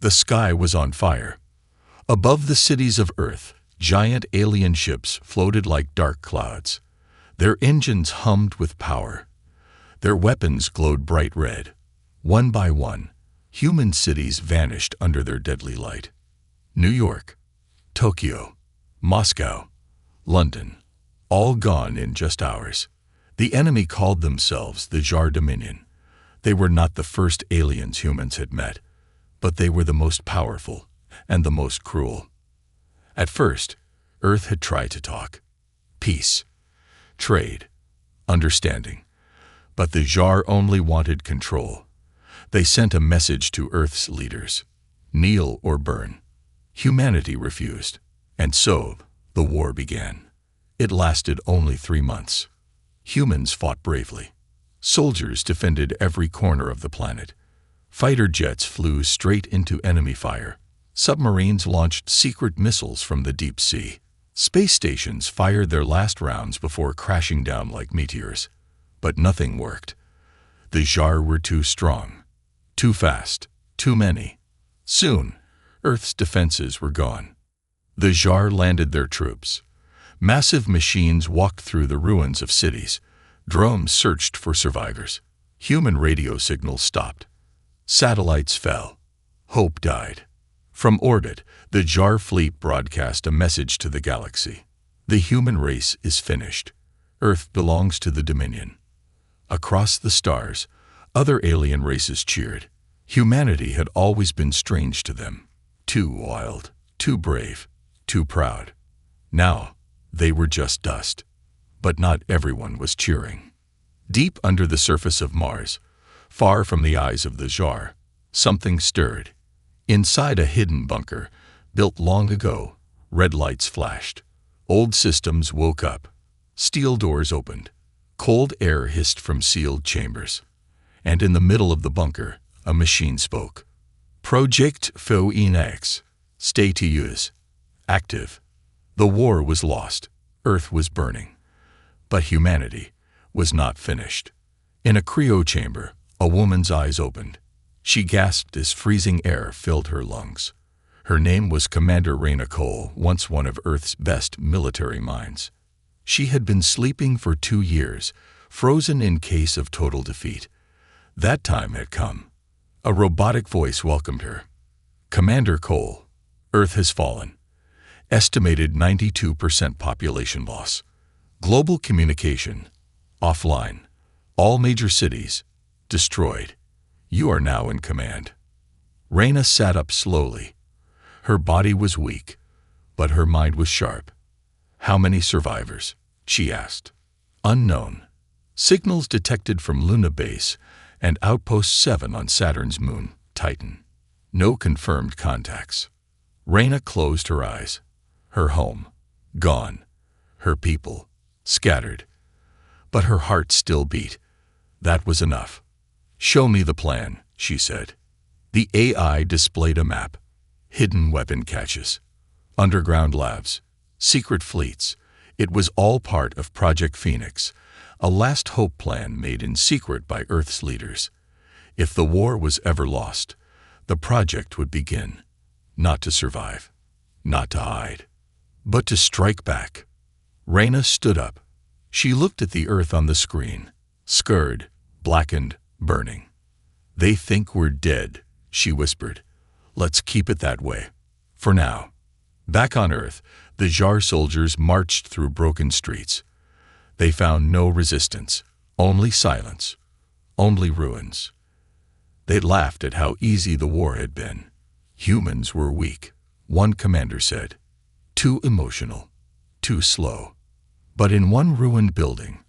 The sky was on fire. Above the cities of Earth, giant alien ships floated like dark clouds. Their engines hummed with power. Their weapons glowed bright red. One by one, human cities vanished under their deadly light. New York, Tokyo, Moscow, London, all gone in just hours. The enemy called themselves the Jar Dominion. They were not the first aliens humans had met, but they were the most powerful and the most cruel. At first, Earth had tried to talk. Peace, trade, understanding. But the Jar only wanted control. They sent a message to Earth's leaders: kneel or burn. Humanity refused, and so the war began. It lasted only 3 months. Humans fought bravely. Soldiers defended every corner of the planet. Fighter jets flew straight into enemy fire. Submarines launched secret missiles from the deep sea. Space stations fired their last rounds before crashing down like meteors. But nothing worked. The Jar were too strong, too fast, too many. Soon, Earth's defenses were gone. The Jar landed their troops. Massive machines walked through the ruins of cities. Drones searched for survivors. Human radio signals stopped. Satellites fell. Hope died. From orbit, the Jar fleet broadcast a message to the galaxy: the human race is finished. Earth belongs to the Dominion. Across the stars, other alien races cheered. Humanity had always been strange to them. Too wild, too brave, too proud. Now, they were just dust. But not everyone was cheering. Deep under the surface of Mars, far from the eyes of the Jar, something stirred. Inside a hidden bunker, built long ago, red lights flashed. Old systems woke up. Steel doors opened. Cold air hissed from sealed chambers. And in the middle of the bunker, a machine spoke. Project Phoenix. Stay to use. Active. The war was lost. Earth was burning. But humanity was not finished. In a cryo chamber, a woman's eyes opened. She gasped as freezing air filled her lungs. Her name was Commander Raina Cole, once one of Earth's best military minds. She had been sleeping for 2 years, frozen in case of total defeat. That time had come. A robotic voice welcomed her. Commander Cole, Earth has fallen. Estimated 92% population loss. Global communication, offline. All major cities, destroyed. You are now in command. Raina sat up slowly. Her body was weak, but her mind was sharp. How many survivors? She asked. Unknown. Signals detected from Luna Base and Outpost 7 on Saturn's moon, Titan. No confirmed contacts. Raina closed her eyes. Her home, gone. Her people, scattered. But her heart still beat. That was enough. Show me the plan, she said. The AI displayed a map. Hidden weapon caches. Underground labs. Secret fleets. It was all part of Project Phoenix, a last hope plan made in secret by Earth's leaders. If the war was ever lost, the project would begin. Not to survive. Not to hide. But to strike back. Raina stood up. She looked at the Earth on the screen. Scarred, blackened, burning. They think we're dead, she whispered. Let's keep it that way. For now. Back on Earth, the Jar soldiers marched through broken streets. They found no resistance, only silence, only ruins. They laughed at how easy the war had been. Humans were weak, one commander said. Too emotional, too slow. But in one ruined building,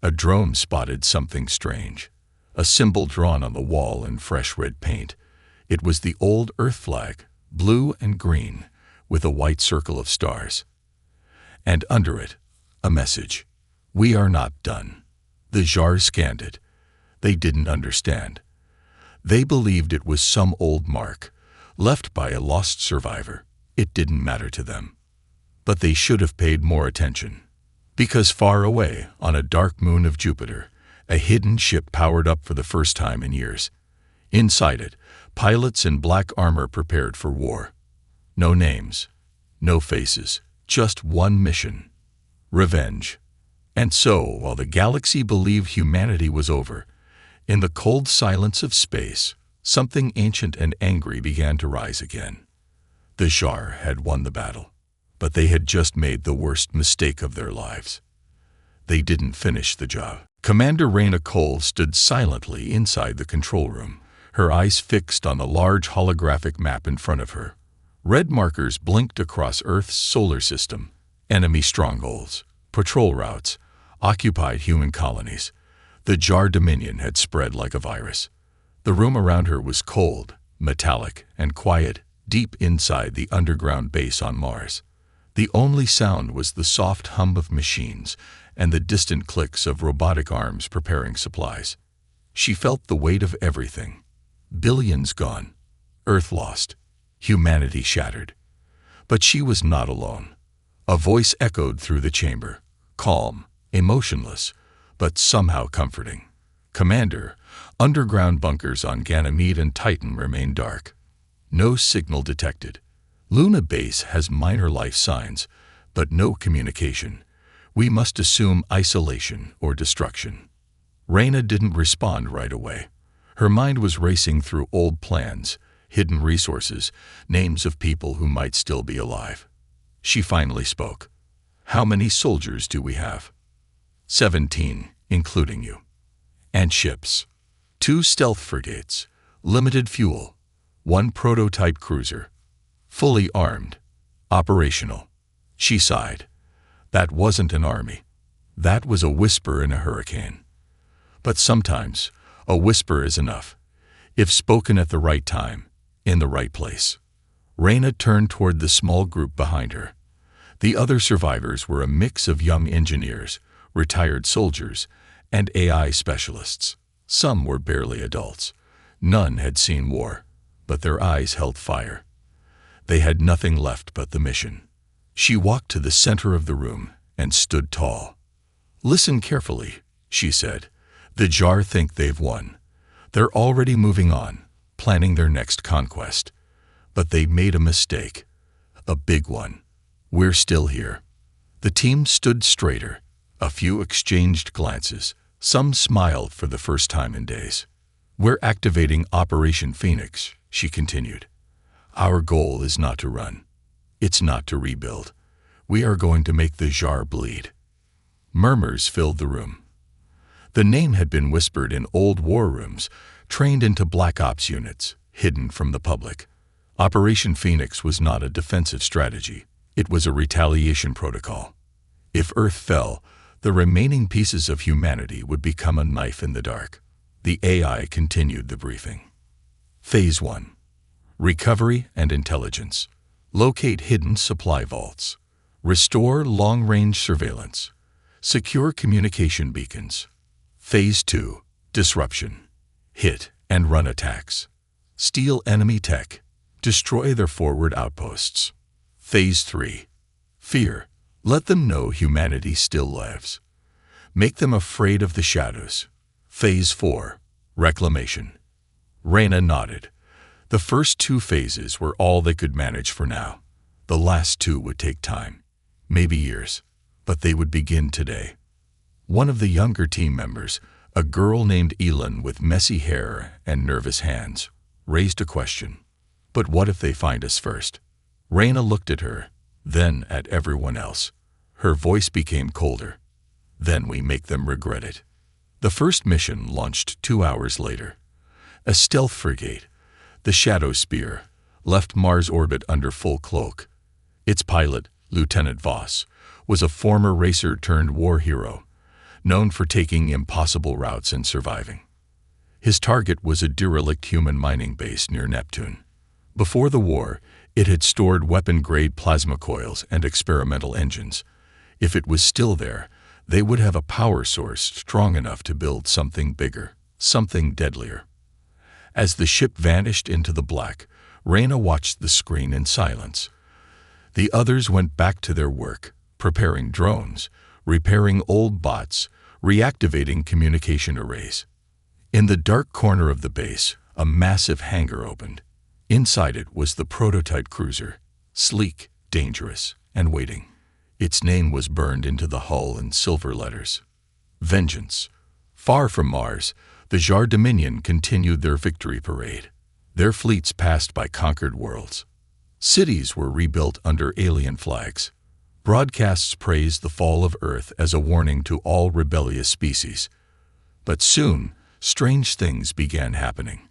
a drone spotted something strange. A symbol drawn on the wall in fresh red paint. It was the old Earth flag, blue and green, with a white circle of stars. And under it, a message. We are not done. The Jar scanned it. They didn't understand. They believed it was some old mark, left by a lost survivor. It didn't matter to them. But they should have paid more attention. Because far away, on a dark moon of Jupiter, a hidden ship powered up for the first time in years. Inside it, pilots in black armor prepared for war. No names, no faces, just one mission: revenge. And so, while the galaxy believed humanity was over, in the cold silence of space, something ancient and angry began to rise again. The Jar had won the battle, but they had just made the worst mistake of their lives. They didn't finish the job. Commander Raina Cole stood silently inside the control room, her eyes fixed on the large holographic map in front of her. Red markers blinked across Earth's solar system: enemy strongholds, patrol routes, occupied human colonies. The Jar Dominion had spread like a virus. The room around her was cold, metallic, and quiet, deep inside the underground base on Mars. The only sound was the soft hum of machines and the distant clicks of robotic arms preparing supplies. She felt the weight of everything. Billions gone, Earth lost, humanity shattered. But she was not alone. A voice echoed through the chamber, calm, emotionless, but somehow comforting. "Commander, underground bunkers on Ganymede and Titan remain dark. No signal detected. Luna Base has minor life signs, but no communication. We must assume isolation or destruction." Raina didn't respond right away. Her mind was racing through old plans, hidden resources, names of people who might still be alive. She finally spoke. "How many soldiers do we have?" 17, including you. "And ships?" 2 stealth frigates, limited fuel, 1 prototype cruiser. Fully armed, operational. She sighed. That wasn't an army. That was a whisper in a hurricane. But sometimes, a whisper is enough, if spoken at the right time, in the right place. Raina turned toward the small group behind her. The other survivors were a mix of young engineers, retired soldiers, and AI specialists. Some were barely adults. None had seen war, but their eyes held fire. They had nothing left but the mission. She walked to the center of the room and stood tall. "Listen carefully," she said. "The Jar think they've won. They're already moving on, planning their next conquest. But they made a mistake. A big one. We're still here." The team stood straighter. A few exchanged glances. Some smiled for the first time in days. "We're activating Operation Phoenix," she continued. "Our goal is not to run. It's not to rebuild. We are going to make the Jar bleed." Murmurs filled the room. The name had been whispered in old war rooms, trained into black ops units, hidden from the public. Operation Phoenix was not a defensive strategy. It was a retaliation protocol. If Earth fell, the remaining pieces of humanity would become a knife in the dark. The AI continued the briefing. Phase 1. Recovery and intelligence. Locate hidden supply vaults. Restore long-range surveillance. Secure communication beacons. Phase 2. Disruption. Hit and run attacks. Steal enemy tech. Destroy their forward outposts. Phase 3. Fear. Let them know humanity still lives. Make them afraid of the shadows. Phase 4. Reclamation. Raina nodded. The first 2 phases were all they could manage for now. The last 2 would take time, maybe years, but they would begin today. One of the younger team members, a girl named Elin with messy hair and nervous hands, raised a question. "But what if they find us first?" Raina looked at her, then at everyone else. Her voice became colder. "Then we make them regret it." The first mission launched 2 hours later. A stealth frigate, the Shadow Spear, left Mars orbit under full cloak. Its pilot, Lieutenant Voss, was a former racer-turned-war hero, known for taking impossible routes and surviving. His target was a derelict human mining base near Neptune. Before the war, it had stored weapon-grade plasma coils and experimental engines. If it was still there, they would have a power source strong enough to build something bigger, something deadlier. As the ship vanished into the black, Raina watched the screen in silence. The others went back to their work, preparing drones, repairing old bots, reactivating communication arrays. In the dark corner of the base, A massive hangar opened. Inside it was the prototype cruiser, sleek, dangerous, and waiting. Its name was burned into the hull in silver letters. Vengeance. Far from Mars, the Jar Dominion continued their victory parade. Their fleets passed by conquered worlds. Cities were rebuilt under alien flags. Broadcasts praised the fall of Earth as a warning to all rebellious species. But soon, strange things began happening.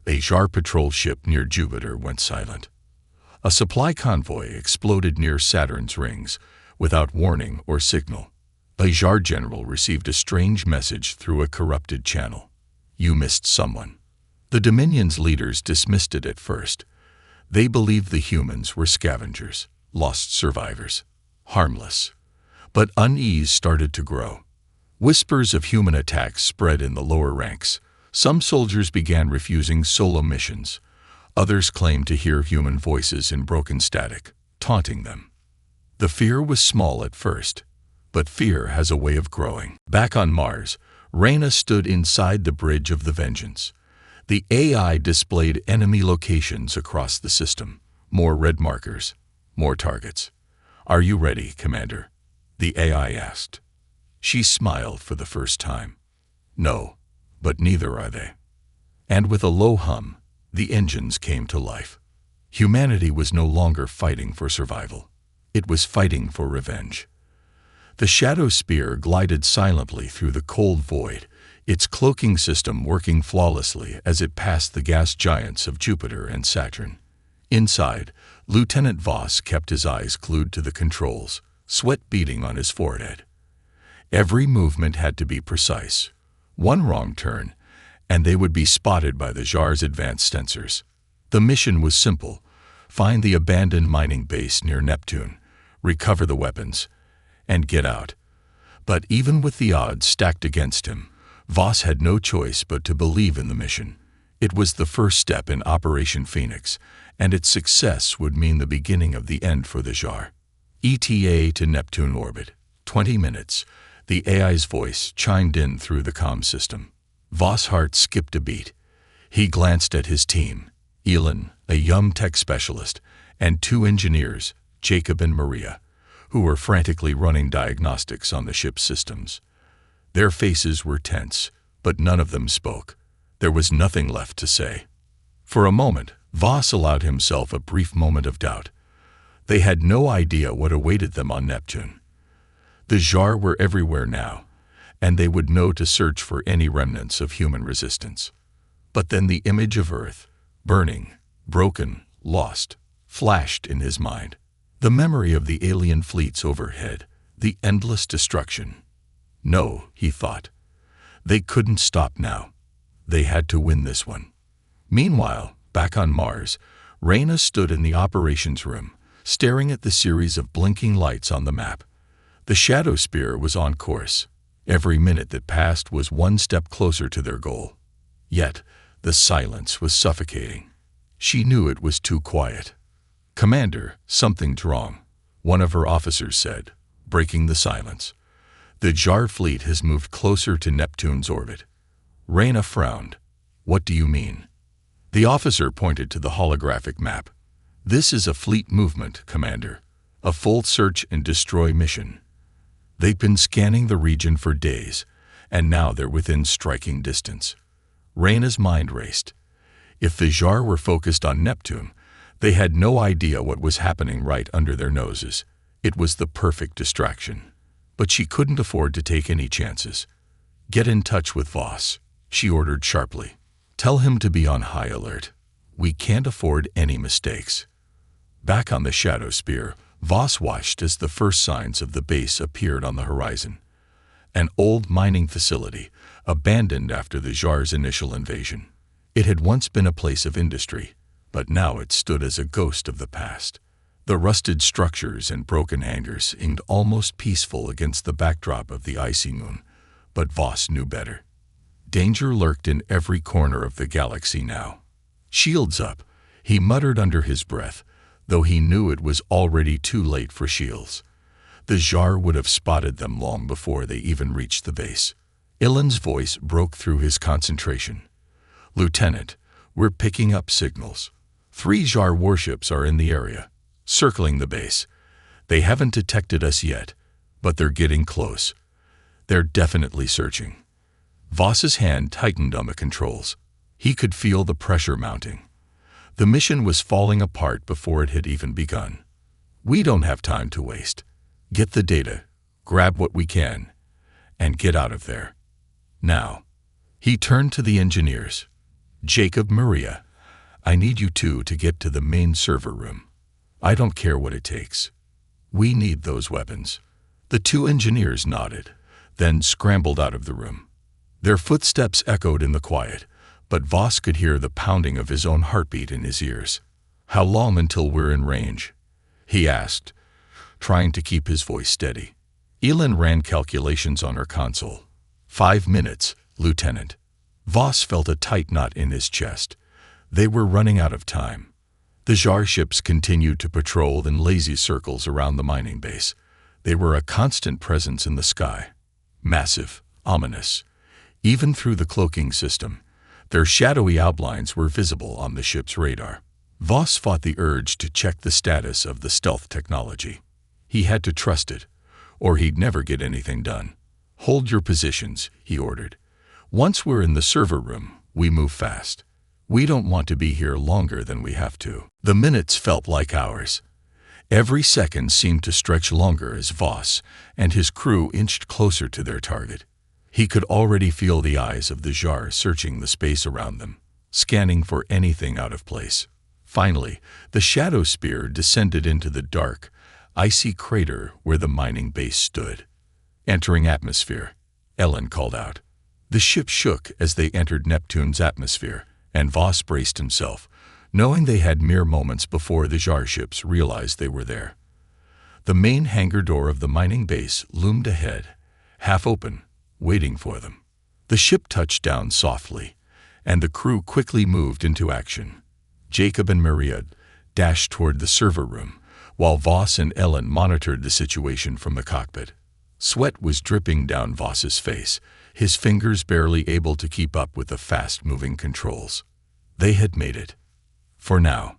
A Jar patrol ship near Jupiter went silent. A supply convoy exploded near Saturn's rings, without warning or signal. A Jar general received a strange message through a corrupted channel. You missed someone. The Dominion's leaders dismissed it at first. They believed the humans were scavengers, lost survivors, harmless. But unease started to grow. Whispers of human attacks spread in the lower ranks. Some soldiers began refusing solo missions. Others claimed to hear human voices in broken static, taunting them. The fear was small at first, but fear has a way of growing. Back on Mars, Reyna stood inside the bridge of the Vengeance. The AI displayed enemy locations across the system. More red markers, more targets. Are you ready, Commander? The AI asked. She smiled for the first time. No, but neither are they. And with a low hum, the engines came to life. Humanity was no longer fighting for survival. It was fighting for revenge. The Shadow Spear glided silently through the cold void, its cloaking system working flawlessly as it passed the gas giants of Jupiter and Saturn. Inside, Lieutenant Voss kept his eyes glued to the controls, sweat beading on his forehead. Every movement had to be precise. One wrong turn, and they would be spotted by the Jar's advanced sensors. The mission was simple: find the abandoned mining base near Neptune, recover the weapons, and get out. But even with the odds stacked against him, Voss had no choice but to believe in the mission. It was the first step in Operation Phoenix, and its success would mean the beginning of the end for the Jar. ETA to Neptune orbit. 20 minutes. The AI's voice chimed in through the comm system. Voss' heart skipped a beat. He glanced at his team: Elon, a young tech specialist, and 2 engineers, Jacob and Maria, who were frantically running diagnostics on the ship's systems. Their faces were tense, but none of them spoke. There was nothing left to say. For a moment, Voss allowed himself a brief moment of doubt. They had no idea what awaited them on Neptune. The Jar were everywhere now, and they would know to search for any remnants of human resistance. But then the image of Earth, burning, broken, lost, flashed in his mind. The memory of the alien fleets overhead, the endless destruction. No, he thought. They couldn't stop now. They had to win this one. Meanwhile, back on Mars, Reyna stood in the operations room, staring at the series of blinking lights on the map. The Shadow Spear was on course. Every minute that passed was one step closer to their goal. Yet, the silence was suffocating. She knew it was too quiet. "Commander, something's wrong," one of her officers said, breaking the silence. "The Jar fleet has moved closer to Neptune's orbit." Reyna frowned. "What do you mean?" The officer pointed to the holographic map. "This is a fleet movement, Commander. A full search and destroy mission. They've been scanning the region for days, and now they're within striking distance." Reyna's mind raced. If the Jar were focused on Neptune, they had no idea what was happening right under their noses. It was the perfect distraction. But she couldn't afford to take any chances. "Get in touch with Voss," she ordered sharply. "Tell him to be on high alert. We can't afford any mistakes." Back on the Shadow Spear, Voss watched as the first signs of the base appeared on the horizon. An old mining facility, abandoned after the Jar's initial invasion. It had once been a place of industry, but now it stood as a ghost of the past. The rusted structures and broken hangars seemed almost peaceful against the backdrop of the icy moon, but Voss knew better. Danger lurked in every corner of the galaxy now. "Shields up," he muttered under his breath, though he knew it was already too late for shields. The Jar would have spotted them long before they even reached the base. Elon's voice broke through his concentration. "Lieutenant, We're picking up signals. 3 Jar warships are in the area, circling the base. They haven't detected us yet, but they're getting close. They're definitely searching. Voss's hand tightened on the controls. He could feel the pressure mounting. The mission was falling apart before it had even begun. We don't have time to waste. Get the data, grab what we can, and get out of there. Now. He turned to the engineers. Jacob, Maria, I need you two to get to the main server room. I don't care what it takes. We need those weapons. The 2 engineers nodded, then scrambled out of the room. Their footsteps echoed in the quiet, but Voss could hear the pounding of his own heartbeat in his ears. How long until we're in range? He asked, trying to keep his voice steady. Elin ran calculations on her console. 5 minutes, Lieutenant. Voss felt a tight knot in his chest. They were running out of time. The Jar ships continued to patrol in lazy circles around the mining base. They were a constant presence in the sky. Massive, ominous. Even through the cloaking system, their shadowy outlines were visible on the ship's radar. Voss fought the urge to check the status of the stealth technology. He had to trust it, or he'd never get anything done. Hold your positions, he ordered. Once we're in the server room, we move fast. We don't want to be here longer than we have to. The minutes felt like hours. Every second seemed to stretch longer as Voss and his crew inched closer to their target. He could already feel the eyes of the Jar searching the space around them, scanning for anything out of place. Finally, the shadow spear descended into the dark, icy crater where the mining base stood. Entering atmosphere, Ellen called out. The ship shook as they entered Neptune's atmosphere, and Voss braced himself, knowing they had mere moments before the Jar ships realized they were there. The main hangar door of the mining base loomed ahead, half open, waiting for them. The ship touched down softly, and the crew quickly moved into action. Jacob and Maria dashed toward the server room, while Voss and Ellen monitored the situation from the cockpit. Sweat was dripping down Voss's face, his fingers barely able to keep up with the fast-moving controls. They had made it. For now.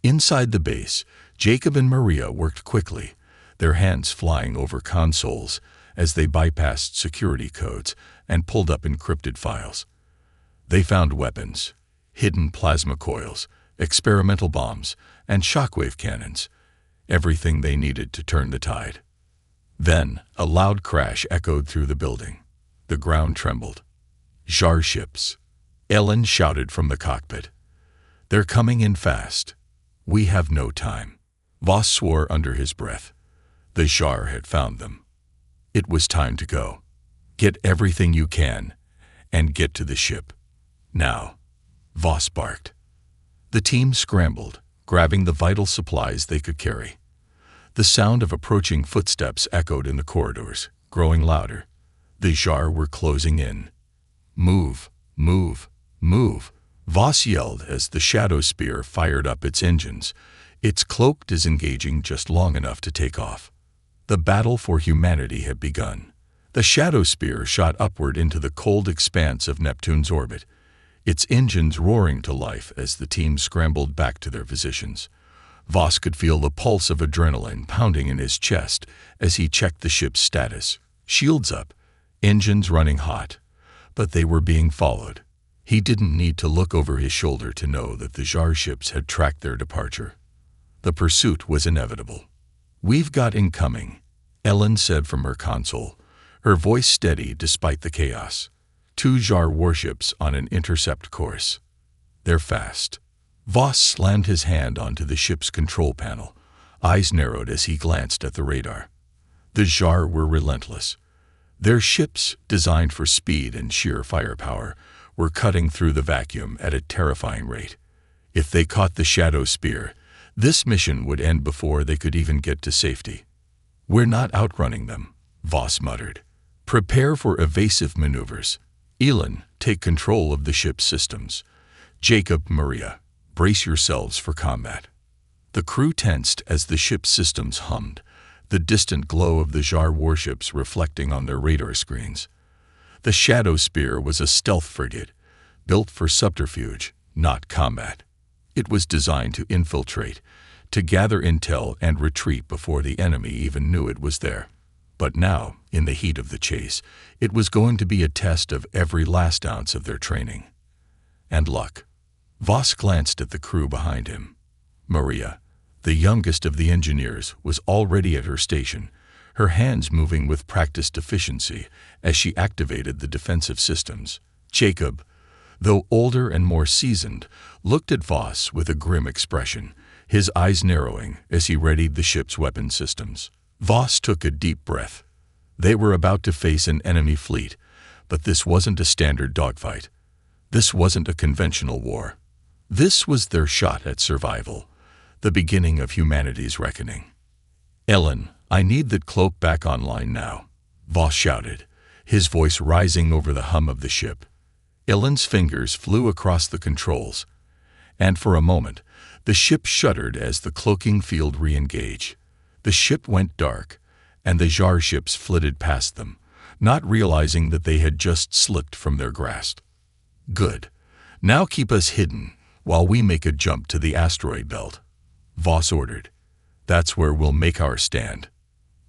Inside the base, Jacob and Maria worked quickly, their hands flying over consoles as they bypassed security codes and pulled up encrypted files. They found weapons, hidden plasma coils, experimental bombs, and shockwave cannons, everything they needed to turn the tide. Then, a loud crash echoed through the building. The ground trembled. Jar ships. Ellen shouted from the cockpit. They're coming in fast. We have no time. Voss swore under his breath. The Jar had found them. It was time to go. Get everything you can, and get to the ship. Now. Voss barked. The team scrambled, grabbing the vital supplies they could carry. The sound of approaching footsteps echoed in the corridors, growing louder. The Jar were closing in. Move, move, move, Voss yelled as the shadow spear fired up its engines, its cloak disengaging just long enough to take off. The battle for humanity had begun. The shadow spear shot upward into the cold expanse of Neptune's orbit, its engines roaring to life as the team scrambled back to their positions. Voss could feel the pulse of adrenaline pounding in his chest as he checked the ship's status. Shields up, engines running hot, but they were being followed. He didn't need to look over his shoulder to know that the Jar ships had tracked their departure. The pursuit was inevitable. "We've got incoming," Ellen said from her console, her voice steady despite the chaos. 2 Jar warships on an intercept course. They're fast. Voss slammed his hand onto the ship's control panel, eyes narrowed as he glanced at the radar. The Jar were relentless. Their ships, designed for speed and sheer firepower, were cutting through the vacuum at a terrifying rate. If they caught the shadow spear, this mission would end before they could even get to safety. "We're not outrunning them," Voss muttered. "Prepare for evasive maneuvers. Elin, take control of the ship's systems. Jacob, Maria, brace yourselves for combat." The crew tensed as the ship's systems hummed, the distant glow of the Jar warships reflecting on their radar screens. The Shadow Spear was a stealth frigate, built for subterfuge, not combat. It was designed to infiltrate, to gather intel and retreat before the enemy even knew it was there. But now, in the heat of the chase, it was going to be a test of every last ounce of their training. And luck. Voss glanced at the crew behind him. Maria, the youngest of the engineers, was already at her station, her hands moving with practiced efficiency as she activated the defensive systems. Jacob, though older and more seasoned, looked at Voss with a grim expression, his eyes narrowing as he readied the ship's weapon systems. Voss took a deep breath. They were about to face an enemy fleet, but this wasn't a standard dogfight. This wasn't a conventional war. This was their shot at survival, the beginning of humanity's reckoning. "Ellen, I need that cloak back online now," Voss shouted, his voice rising over the hum of the ship. Ellen's fingers flew across the controls, and for a moment, the ship shuddered as the cloaking field re-engaged. The ship went dark, and the Jar ships flitted past them, not realizing that they had just slipped from their grasp. "Good. Now keep us hidden while we make a jump to the asteroid belt," Voss ordered. "That's where we'll make our stand."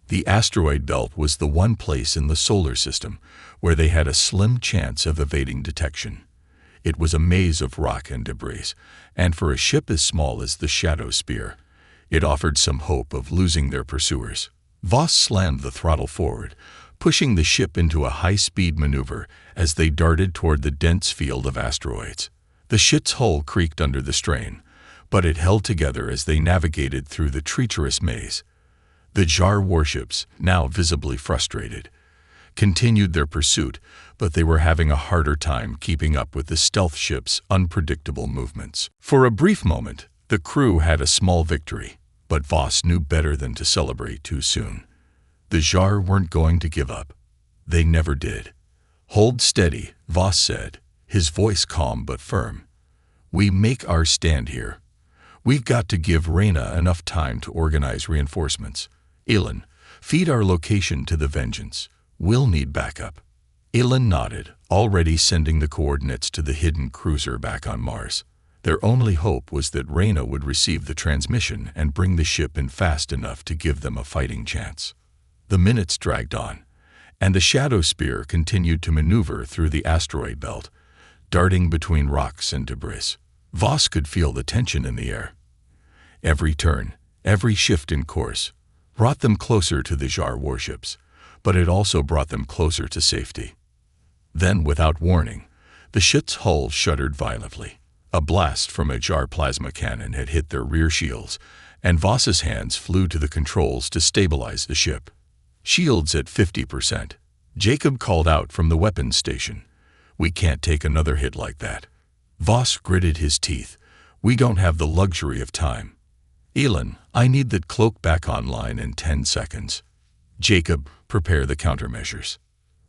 The asteroid belt was the one place in the solar system where they had a slim chance of evading detection. It was a maze of rock and debris, and for a ship as small as the Shadow Spear, it offered some hope of losing their pursuers. Voss slammed the throttle forward, pushing the ship into a high-speed maneuver as they darted toward the dense field of asteroids. The ship's hull creaked under the strain, but it held together as they navigated through the treacherous maze. The Jar warships, now visibly frustrated, continued their pursuit, but they were having a harder time keeping up with the stealth ship's unpredictable movements. For a brief moment, the crew had a small victory, but Voss knew better than to celebrate too soon. The Jar weren't going to give up. They never did. "Hold steady," Voss said, his voice calm but firm. "We make our stand here. We've got to give Reyna enough time to organize reinforcements. Ellen, feed our location to the Vengeance. We'll need backup." Ellen nodded, already sending the coordinates to the hidden cruiser back on Mars. Their only hope was that Reyna would receive the transmission and bring the ship in fast enough to give them a fighting chance. The minutes dragged on, and the Shadow Spear continued to maneuver through the asteroid belt, darting between rocks and debris. Voss could feel the tension in the air. Every turn, every shift in course, brought them closer to the Jar warships, but it also brought them closer to safety. Then, without warning, the ship's hull shuddered violently. A blast from a Jar plasma cannon had hit their rear shields, and Voss's hands flew to the controls to stabilize the ship. "Shields at 50%. Jacob called out from the weapons station. "We can't take another hit like that." Voss gritted his teeth. "We don't have the luxury of time. Ellen, I need that cloak back online in 10 seconds. Jacob, prepare the countermeasures."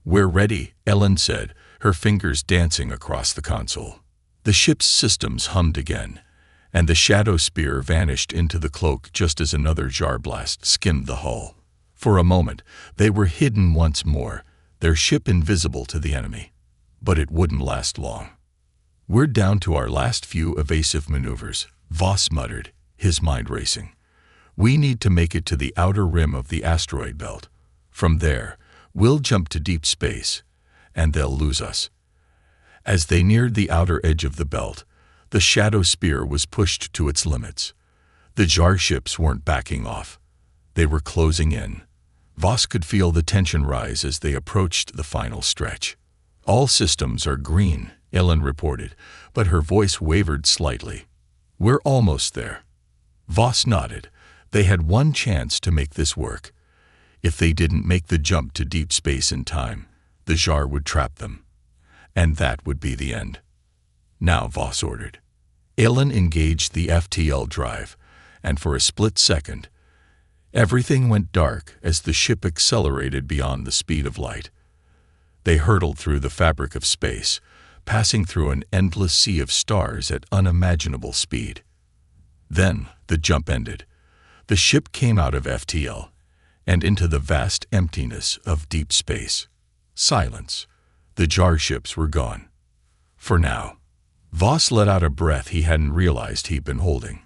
"We're ready," Ellen said, her fingers dancing across the console. The ship's systems hummed again, and the Shadow Spear vanished into the cloak just as another Jar blast skimmed the hull. For a moment, they were hidden once more, their ship invisible to the enemy. But it wouldn't last long. "We're down to our last few evasive maneuvers," Voss muttered, his mind racing. "We need to make it to the outer rim of the asteroid belt. From there, we'll jump to deep space, and they'll lose us." As they neared the outer edge of the belt, the Shadow Spear was pushed to its limits. The Jar ships weren't backing off. They were closing in. Voss could feel the tension rise as they approached the final stretch. "All systems are green," Ellen reported, but her voice wavered slightly. "We're almost there." Voss nodded. They had one chance to make this work. If they didn't make the jump to deep space in time, the Jar would trap them. And that would be the end. "Now," Voss ordered. Ellen engaged the FTL drive, and for a split second, everything went dark as the ship accelerated beyond the speed of light. They hurtled through the fabric of space, passing through an endless sea of stars at unimaginable speed. Then the jump ended. The ship came out of FTL and into the vast emptiness of deep space. Silence. The Jar ships were gone. For now. Voss let out a breath he hadn't realized he'd been holding.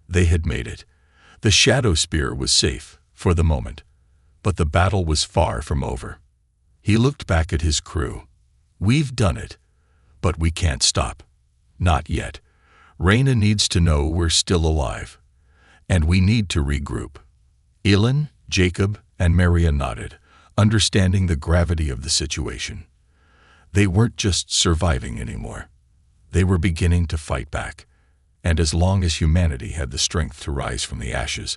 They had made it. The shadow spear was safe, for the moment. But the battle was far from over. He looked back at his crew. We've done it. But we can't stop. Not yet. Reyna needs to know we're still alive. And we need to regroup. Elin, Jacob, and Maria nodded, understanding the gravity of the situation. They weren't just surviving anymore. They were beginning to fight back. And as long as humanity had the strength to rise from the ashes,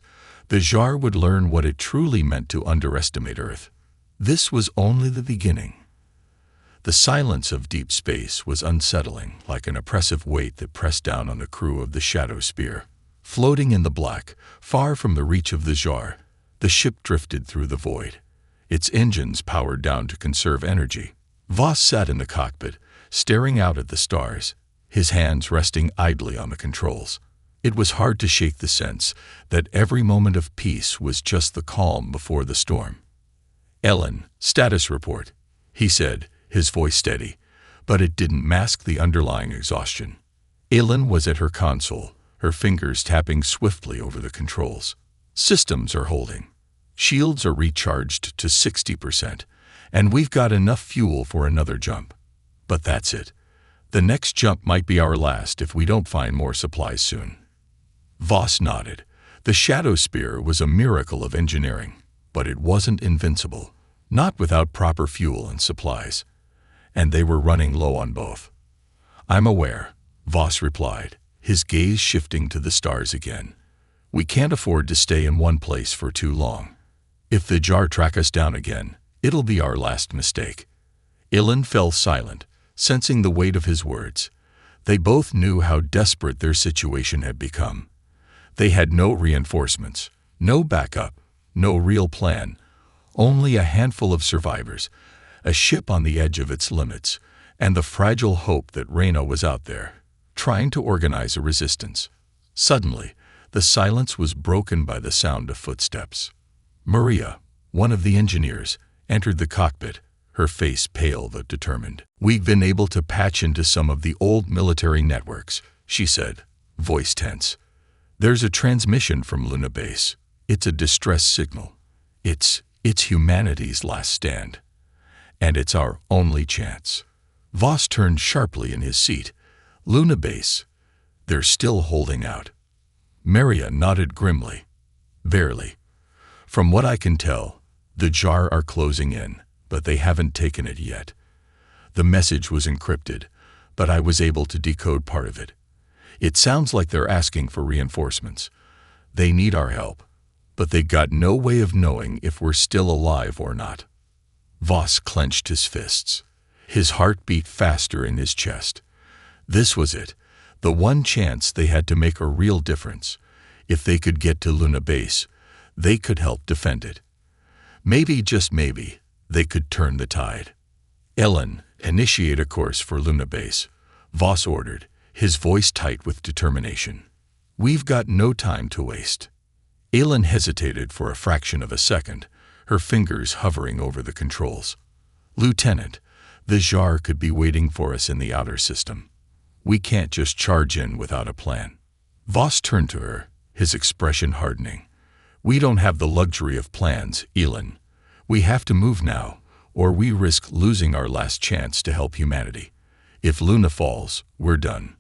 the Jar would learn what it truly meant to underestimate Earth. This was only the beginning. The silence of deep space was unsettling, like an oppressive weight that pressed down on the crew of the Shadow Spear. Floating in the black, far from the reach of the Jar, the ship drifted through the void. Its engines powered down to conserve energy. Voss sat in the cockpit, staring out at the stars, his hands resting idly on the controls. It was hard to shake the sense that every moment of peace was just the calm before the storm. "Ellen, status report," he said, his voice steady, but it didn't mask the underlying exhaustion. Ellen was at her console, her fingers tapping swiftly over the controls. "Systems are holding. Shields are recharged to 60%, and we've got enough fuel for another jump. But that's it. The next jump might be our last if we don't find more supplies soon." Voss nodded. The Shadow Spear was a miracle of engineering, but it wasn't invincible, not without proper fuel and supplies. And they were running low on both. "I'm aware," Voss replied, his gaze shifting to the stars again. "We can't afford to stay in one place for too long. If the Jar track us down again, it'll be our last mistake." Ellen fell silent, sensing the weight of his words. They both knew how desperate their situation had become. They had no reinforcements, no backup, no real plan, only a handful of survivors, a ship on the edge of its limits, and the fragile hope that Reyna was out there, trying to organize a resistance. Suddenly, the silence was broken by the sound of footsteps. Maria, one of the engineers, entered the cockpit, her face pale but determined. "We've been able to patch into some of the old military networks," she said, voice tense. "There's a transmission from Luna Base. It's a distress signal. It's humanity's last stand. And it's our only chance." Voss turned sharply in his seat. "Luna Base. They're still holding out." Maria nodded grimly. "Barely. From what I can tell, the Jar are closing in, but they haven't taken it yet. The message was encrypted, but I was able to decode part of it. It sounds like they're asking for reinforcements. They need our help, but they got no way of knowing if we're still alive or not." Voss clenched his fists. His heart beat faster in his chest. This was it, the one chance they had to make a real difference. If they could get to Luna Base, they could help defend it. Maybe, just maybe, they could turn the tide. "Ellen, initiate a course for Luna Base," Voss ordered, his voice tight with determination. "We've got no time to waste." Ellen hesitated for a fraction of a second, her fingers hovering over the controls. "Lieutenant, the Jar could be waiting for us in the outer system. We can't just charge in without a plan." Voss turned to her, his expression hardening. "We don't have the luxury of plans, Ellen. We have to move now, or we risk losing our last chance to help humanity. If Luna falls, we're done."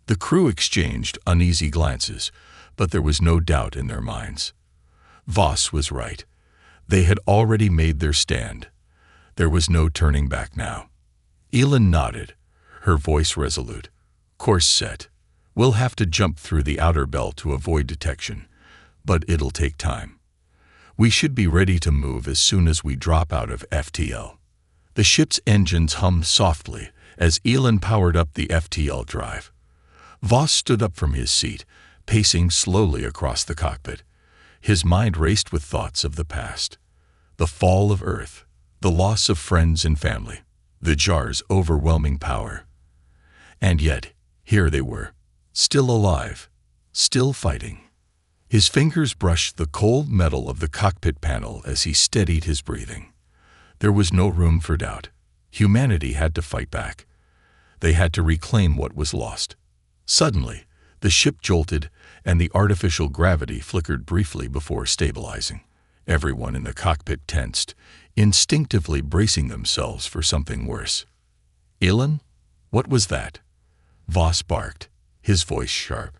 The crew exchanged uneasy glances, but there was no doubt in their minds. Voss was right. They had already made their stand. There was no turning back now. Ellen nodded, her voice resolute. "Course set. We'll have to jump through the outer belt to avoid detection, but it'll take time. We should be ready to move as soon as we drop out of FTL." The ship's engines hummed softly as Ellen powered up the FTL drive. Voss stood up from his seat, pacing slowly across the cockpit. His mind raced with thoughts of the past. The fall of Earth, the loss of friends and family, the Jar's overwhelming power. And yet, here they were, still alive, still fighting. His fingers brushed the cold metal of the cockpit panel as he steadied his breathing. There was no room for doubt. Humanity had to fight back. They had to reclaim what was lost. Suddenly, the ship jolted, and the artificial gravity flickered briefly before stabilizing. Everyone in the cockpit tensed, instinctively bracing themselves for something worse. "Elin? What was that?" Voss barked, his voice sharp.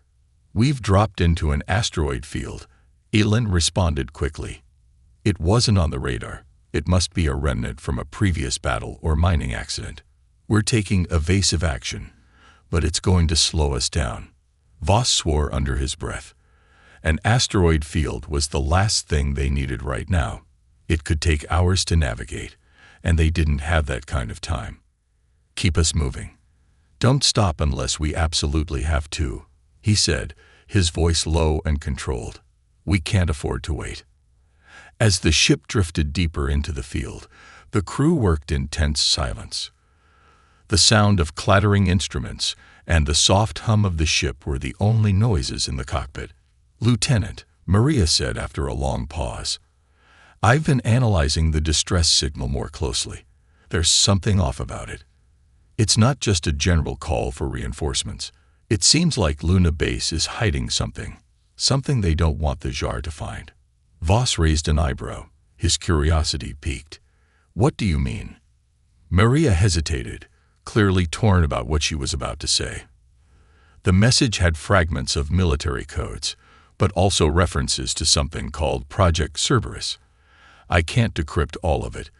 "We've dropped into an asteroid field," Elin responded quickly. "It wasn't on the radar. It must be a remnant from a previous battle or mining accident. We're taking evasive action, but it's going to slow us down." Voss swore under his breath. An asteroid field was the last thing they needed right now. It could take hours to navigate, and they didn't have that kind of time. "Keep us moving. Don't stop unless we absolutely have to," he said, his voice low and controlled. "We can't afford to wait." As the ship drifted deeper into the field, the crew worked in tense silence. The sound of clattering instruments and the soft hum of the ship were the only noises in the cockpit. "Lieutenant," Maria said after a long pause, "I've been analyzing the distress signal more closely. There's something off about it. It's not just a general call for reinforcements. It seems like Luna Base is hiding something they don't want the Jar to find." Voss raised an eyebrow, his curiosity piqued. "What do you mean?" Maria hesitated, clearly torn about what she was about to say. The message had fragments of military codes, but also references to something called Project Cerberus. "I can't decrypt all of it,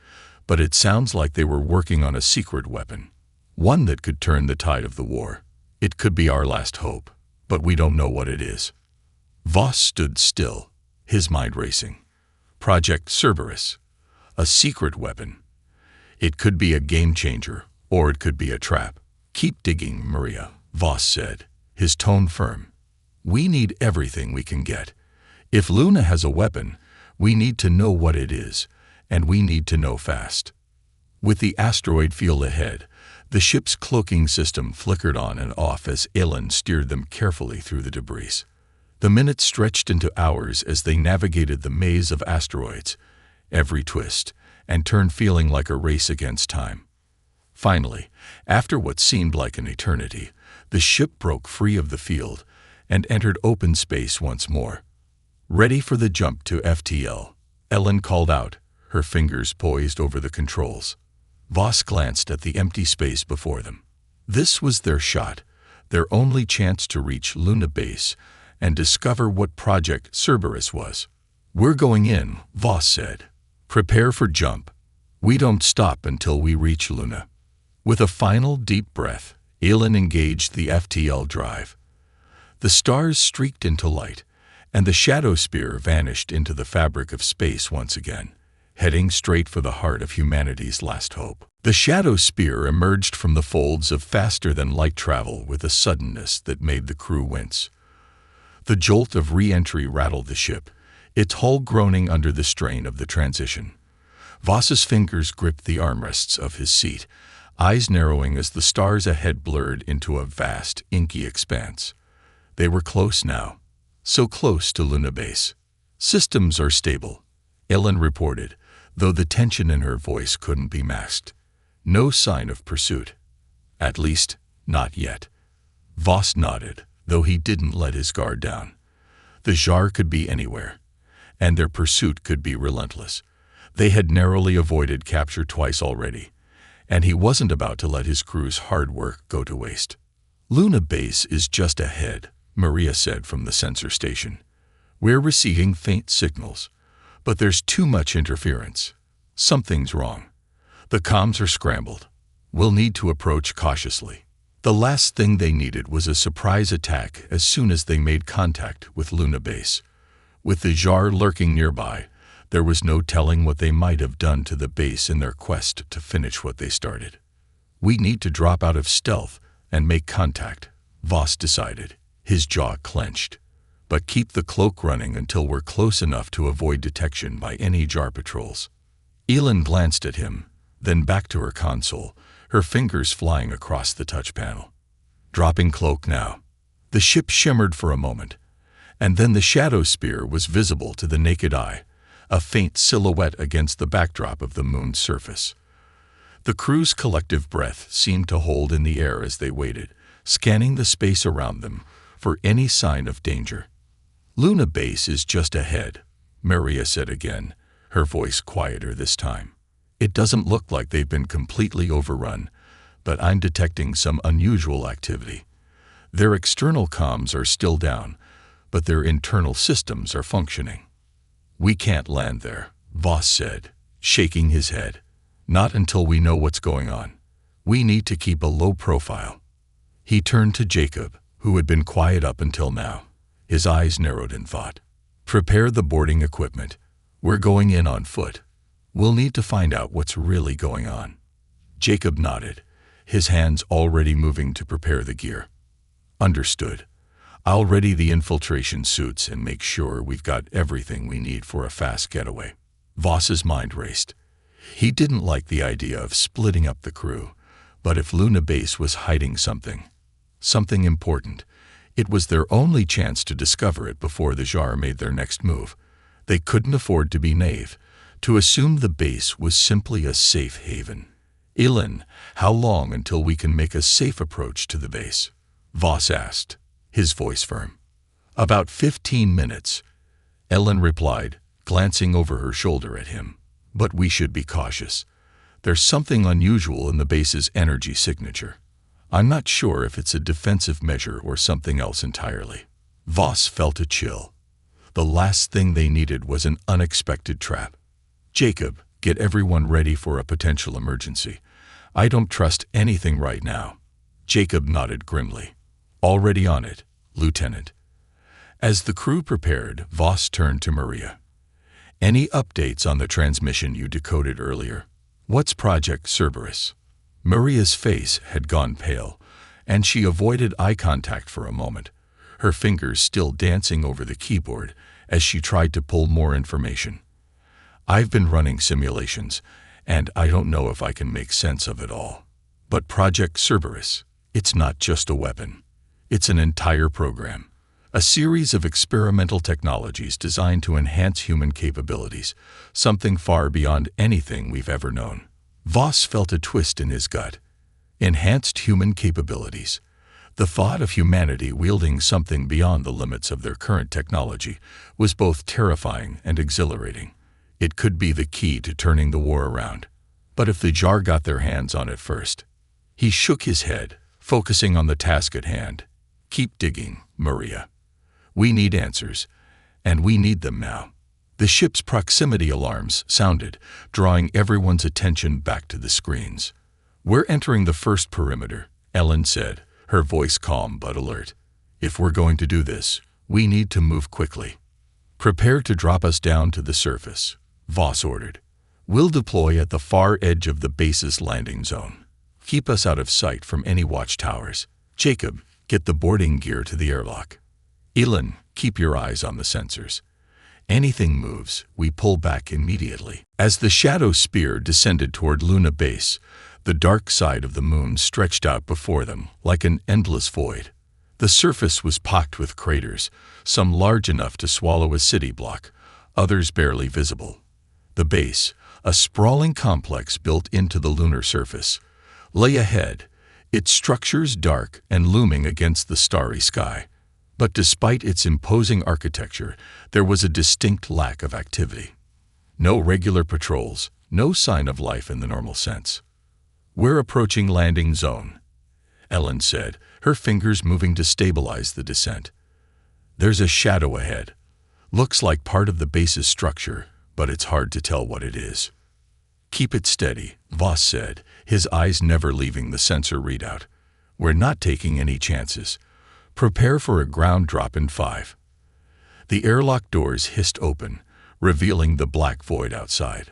but it sounds like they were working on a secret weapon, one that could turn the tide of the war. It could be our last hope, but we don't know what it is." Voss stood still, his mind racing. Project Cerberus, a secret weapon. It could be a game changer, or it could be a trap. "Keep digging, Maria," Voss said, his tone firm. "We need everything we can get. If Luna has a weapon, we need to know what it is, and we need to know fast." With the asteroid field ahead, the ship's cloaking system flickered on and off as Elin steered them carefully through the debris. The minutes stretched into hours as they navigated the maze of asteroids, every twist and turn feeling like a race against time. Finally, after what seemed like an eternity, the ship broke free of the field and entered open space once more. "Ready for the jump to FTL," Elin called out, her fingers poised over the controls. Voss glanced at the empty space before them. This was their shot, their only chance to reach Luna Base and discover what Project Cerberus was. "We're going in," Voss said. "Prepare for jump. We don't stop until we reach Luna." With a final deep breath, Elin engaged the FTL drive. The stars streaked into light, and the shadow spear vanished into the fabric of space once again, heading straight for the heart of humanity's last hope. The shadow spear emerged from the folds of faster-than-light travel with a suddenness that made the crew wince. The jolt of re-entry rattled the ship, its hull groaning under the strain of the transition. Voss's fingers gripped the armrests of his seat, eyes narrowing as the stars ahead blurred into a vast, inky expanse. They were close now, so close to Luna Base. "Systems are stable," Elin reported, though the tension in her voice couldn't be masked. "No sign of pursuit. At least, not yet." Voss nodded, though he didn't let his guard down. The Jar could be anywhere, and their pursuit could be relentless. They had narrowly avoided capture twice already, and he wasn't about to let his crew's hard work go to waste. "Luna Base is just ahead," Maria said from the sensor station. "We're receiving faint signals, but there's too much interference. Something's wrong. The comms are scrambled. We'll need to approach cautiously." The last thing they needed was a surprise attack as soon as they made contact with Luna Base. With the Jar lurking nearby, there was no telling what they might have done to the base in their quest to finish what they started. "We need to drop out of stealth and make contact," Voss decided, his jaw clenched. "But keep the cloak running until we're close enough to avoid detection by any Jar patrols." Elin glanced at him, then back to her console, her fingers flying across the touch panel. "Dropping cloak now." The ship shimmered for a moment, and then the shadow spear was visible to the naked eye, a faint silhouette against the backdrop of the moon's surface. The crew's collective breath seemed to hold in the air as they waited, scanning the space around them for any sign of danger. "Luna Base is just ahead," Maria said again, her voice quieter this time. "It doesn't look like they've been completely overrun, but I'm detecting some unusual activity. Their external comms are still down, but their internal systems are functioning." "We can't land there," Voss said, shaking his head. "Not until we know what's going on. We need to keep a low profile." He turned to Jacob, who had been quiet up until now. His eyes narrowed in thought. "Prepare the boarding equipment. We're going in on foot. We'll need to find out what's really going on." Jacob nodded, his hands already moving to prepare the gear. "Understood. I'll ready the infiltration suits and make sure we've got everything we need for a fast getaway." Voss's mind raced. He didn't like the idea of splitting up the crew, but if Luna Base was hiding something important, it was their only chance to discover it before the Jar made their next move. They couldn't afford to be naive, to assume the base was simply a safe haven. "Elin, how long until we can make a safe approach to the base?" Voss asked, his voice firm. "About 15 minutes," Ellen replied, glancing over her shoulder at him. "But we should be cautious. There's something unusual in the base's energy signature. I'm not sure if it's a defensive measure or something else entirely." Voss felt a chill. The last thing they needed was an unexpected trap. "Jacob, get everyone ready for a potential emergency. I don't trust anything right now." Jacob nodded grimly. "Already on it, Lieutenant." As the crew prepared, Voss turned to Maria. "Any updates on the transmission you decoded earlier? What's Project Cerberus?" Maria's face had gone pale, and she avoided eye contact for a moment, her fingers still dancing over the keyboard as she tried to pull more information. "I've been running simulations, and I don't know if I can make sense of it all. But Project Cerberus, it's not just a weapon. It's an entire program. A series of experimental technologies designed to enhance human capabilities, something far beyond anything we've ever known." Voss felt a twist in his gut. Enhanced human capabilities. The thought of humanity wielding something beyond the limits of their current technology was both terrifying and exhilarating. It could be the key to turning the war around. But if the Jar got their hands on it first? He shook his head, focusing on the task at hand. "Keep digging, Maria. We need answers, and we need them now." The ship's proximity alarms sounded, drawing everyone's attention back to the screens. "We're entering the first perimeter," Ellen said, her voice calm but alert. "If we're going to do this, we need to move quickly." "Prepare to drop us down to the surface," Voss ordered. "We'll deploy at the far edge of the base's landing zone. Keep us out of sight from any watchtowers. Jacob, get the boarding gear to the airlock. Elin, keep your eyes on the sensors. Anything moves, we pull back immediately." As the shadow spear descended toward Luna Base, the dark side of the moon stretched out before them like an endless void. The surface was pocked with craters, some large enough to swallow a city block, others barely visible. The base, a sprawling complex built into the lunar surface, lay ahead, its structures dark and looming against the starry sky. But despite its imposing architecture, there was a distinct lack of activity. No regular patrols, no sign of life in the normal sense. "We're approaching landing zone," Ellen said, her fingers moving to stabilize the descent. "There's a shadow ahead. Looks like part of the base's structure, but it's hard to tell what it is." "Keep it steady," Voss said, his eyes never leaving the sensor readout. "We're not taking any chances. Prepare for a ground drop in 5. The airlock doors hissed open, revealing the black void outside.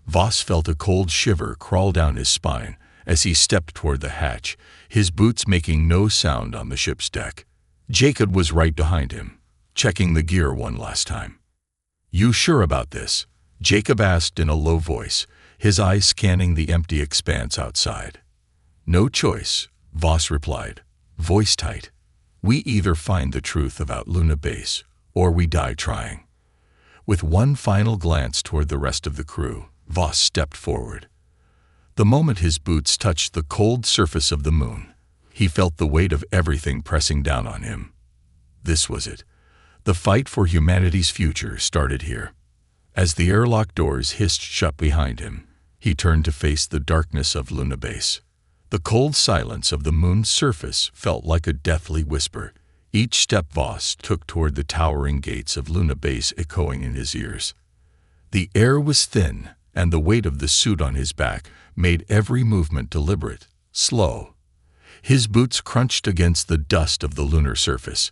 Voss felt a cold shiver crawl down his spine as he stepped toward the hatch, his boots making no sound on the ship's deck. Jacob was right behind him, checking the gear one last time. "You sure about this?" Jacob asked in a low voice, his eyes scanning the empty expanse outside. "No choice," Voss replied, voice tight. "We either find the truth about Luna Base, or we die trying." With one final glance toward the rest of the crew, Voss stepped forward. The moment his boots touched the cold surface of the moon, he felt the weight of everything pressing down on him. This was it. The fight for humanity's future started here. As the airlock doors hissed shut behind him, he turned to face the darkness of Luna Base. The cold silence of the moon's surface felt like a deathly whisper. Each step Voss took toward the towering gates of Luna Base echoing in his ears. The air was thin, and the weight of the suit on his back made every movement deliberate, slow. His boots crunched against the dust of the lunar surface,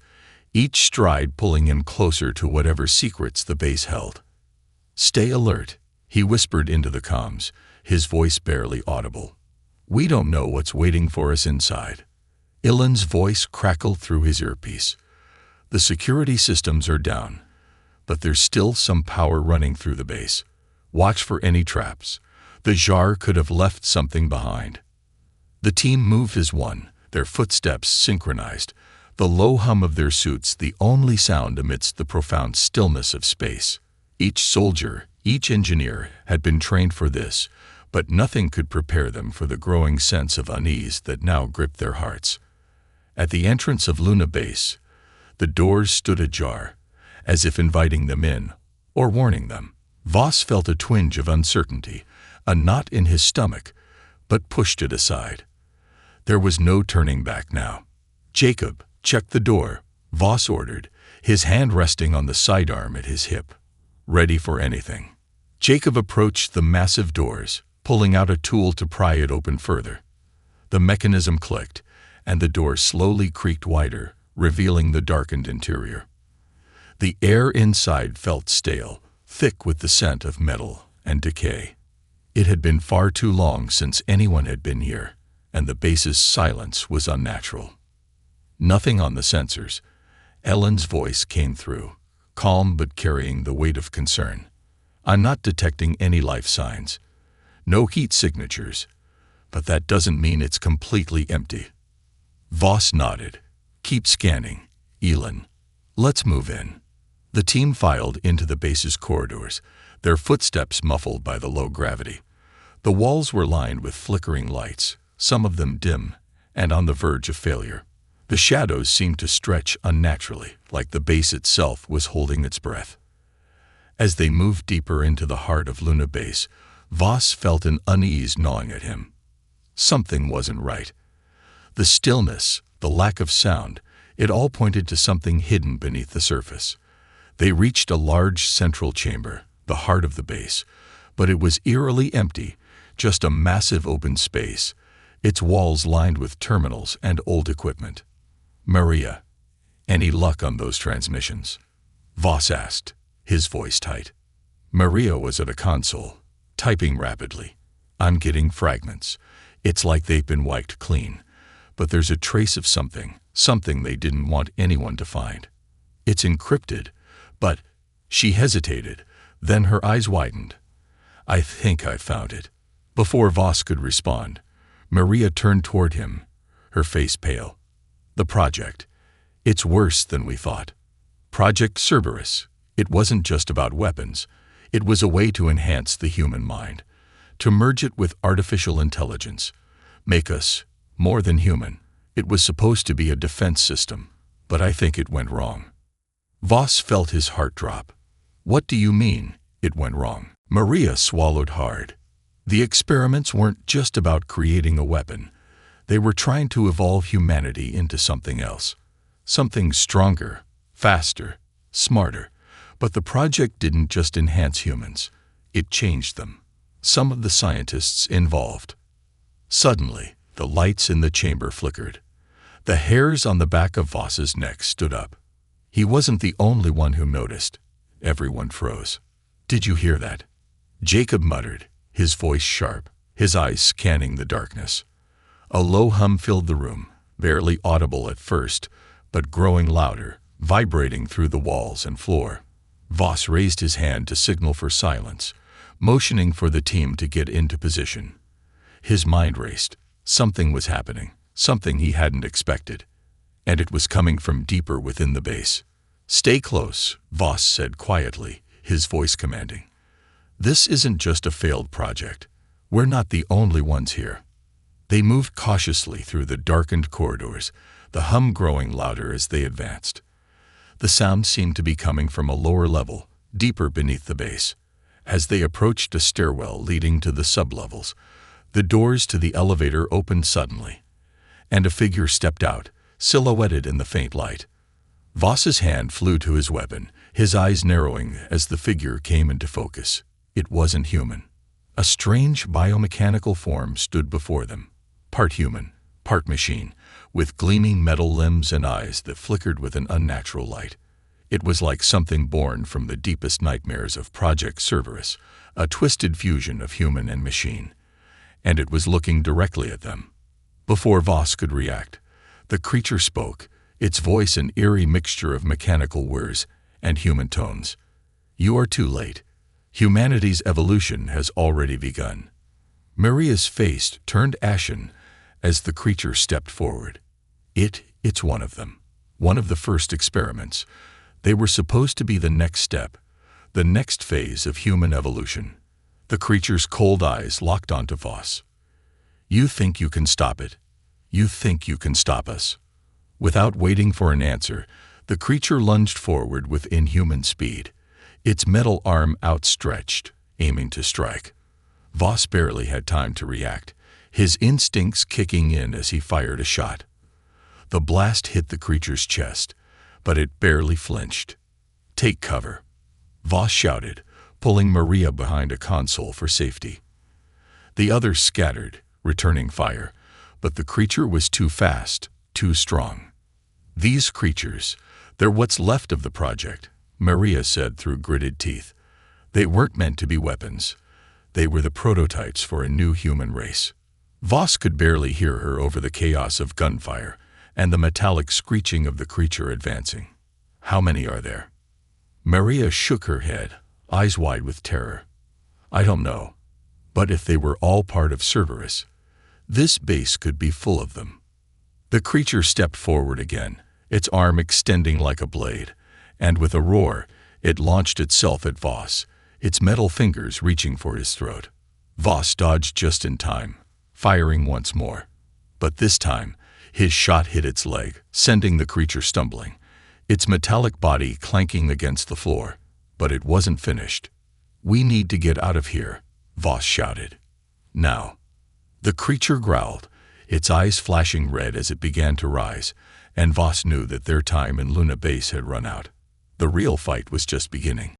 each stride pulling him closer to whatever secrets the base held. "Stay alert," he whispered into the comms, his voice barely audible. "We don't know what's waiting for us inside." Ilan's voice crackled through his earpiece. "The security systems are down, but there's still some power running through the base. Watch for any traps. The Jar could have left something behind." The team moved as one, their footsteps synchronized, the low hum of their suits the only sound amidst the profound stillness of space. Each soldier, each engineer had been trained for this, but nothing could prepare them for the growing sense of unease that now gripped their hearts. At the entrance of Luna Base, the doors stood ajar, as if inviting them in, or warning them. Voss felt a twinge of uncertainty, a knot in his stomach, but pushed it aside. There was no turning back now. "Jacob, check the door," Voss ordered, his hand resting on the sidearm at his hip, ready for anything. Jacob approached the massive doors, pulling out a tool to pry it open further. The mechanism clicked, and the door slowly creaked wider, revealing the darkened interior. The air inside felt stale, thick with the scent of metal and decay. It had been far too long since anyone had been here, and the base's silence was unnatural. "Nothing on the sensors." Ellen's voice came through, calm but carrying the weight of concern. "I'm not detecting any life signs. No heat signatures, but that doesn't mean it's completely empty." Voss nodded. "Keep scanning, Elon. Let's move in." The team filed into the base's corridors, their footsteps muffled by the low gravity. The walls were lined with flickering lights, some of them dim and on the verge of failure. The shadows seemed to stretch unnaturally, like the base itself was holding its breath. As they moved deeper into the heart of Luna Base, Voss felt an unease gnawing at him. Something wasn't right. The stillness, the lack of sound, it all pointed to something hidden beneath the surface. They reached a large central chamber, the heart of the base, but it was eerily empty, just a massive open space, its walls lined with terminals and old equipment. "Maria, any luck on those transmissions?" Voss asked, his voice tight. Maria was at a console, typing rapidly. "I'm getting fragments. It's like they've been wiped clean, but there's a trace of something they didn't want anyone to find. It's encrypted, but..." She hesitated, then her eyes widened. "I think I found it." Before Voss could respond, Maria turned toward him, her face pale. "The project. It's worse than we thought. Project Cerberus. It wasn't just about weapons. It was a way to enhance the human mind, to merge it with artificial intelligence, make us more than human. It was supposed to be a defense system, but I think it went wrong." Voss felt his heart drop. "What do you mean, it went wrong?" Maria swallowed hard. The experiments weren't just about creating a weapon. They were trying to evolve humanity into something else. Something stronger, faster, smarter. But the project didn't just enhance humans. It changed them. Some of the scientists involved. Suddenly, the lights in the chamber flickered. The hairs on the back of Voss's neck stood up. He wasn't the only one who noticed. Everyone froze. "Did you hear that?" Jacob muttered, his voice sharp, his eyes scanning the darkness. A low hum filled the room, barely audible at first, but growing louder, vibrating through the walls and floor. Voss raised his hand to signal for silence, motioning for the team to get into position. His mind raced. Something was happening, something he hadn't expected, and it was coming from deeper within the base. "Stay close," Voss said quietly, his voice commanding. "This isn't just a failed project. We're not the only ones here. They moved cautiously through the darkened corridors, the hum growing louder as they advanced. The sound seemed to be coming from a lower level, deeper beneath the base. As they approached a stairwell leading to the sublevels, the doors to the elevator opened suddenly, and a figure stepped out, silhouetted in the faint light. Voss's hand flew to his weapon, his eyes narrowing as the figure came into focus. It wasn't human. A strange biomechanical form stood before them, part human, part machine, with gleaming metal limbs and eyes that flickered with an unnatural light. It was like something born from the deepest nightmares of Project Cerberus, a twisted fusion of human and machine, and it was looking directly at them. Before Voss could react, the creature spoke, its voice an eerie mixture of mechanical whirs and human tones. "You are too late. Humanity's evolution has already begun." Maria's face turned ashen as the creature stepped forward. It's one of them. One of the first experiments. They were supposed to be the next step, the next phase of human evolution. The creature's cold eyes locked onto Voss. "You think you can stop it? You think you can stop us?" Without waiting for an answer, the creature lunged forward with inhuman speed, its metal arm outstretched, aiming to strike. Voss barely had time to react, his instincts kicking in as he fired a shot. The blast hit the creature's chest, but it barely flinched. "Take cover," Voss shouted, pulling Maria behind a console for safety. The others scattered, returning fire, but the creature was too fast, too strong. "These creatures, they're what's left of the project," Maria said through gritted teeth. "They weren't meant to be weapons. They were the prototypes for a new human race." Voss could barely hear her over the chaos of gunfire and the metallic screeching of the creature advancing. "How many are there?" Maria shook her head, eyes wide with terror. "I don't know. But if they were all part of Cerberus, this base could be full of them." The creature stepped forward again, its arm extending like a blade, and with a roar, it launched itself at Voss, its metal fingers reaching for his throat. Voss dodged just in time, firing once more. But this time, his shot hit its leg, sending the creature stumbling, its metallic body clanking against the floor. But it wasn't finished. "We need to get out of here," Voss shouted. "Now." The creature growled, its eyes flashing red as it began to rise, and Voss knew that their time in Luna Base had run out. The real fight was just beginning.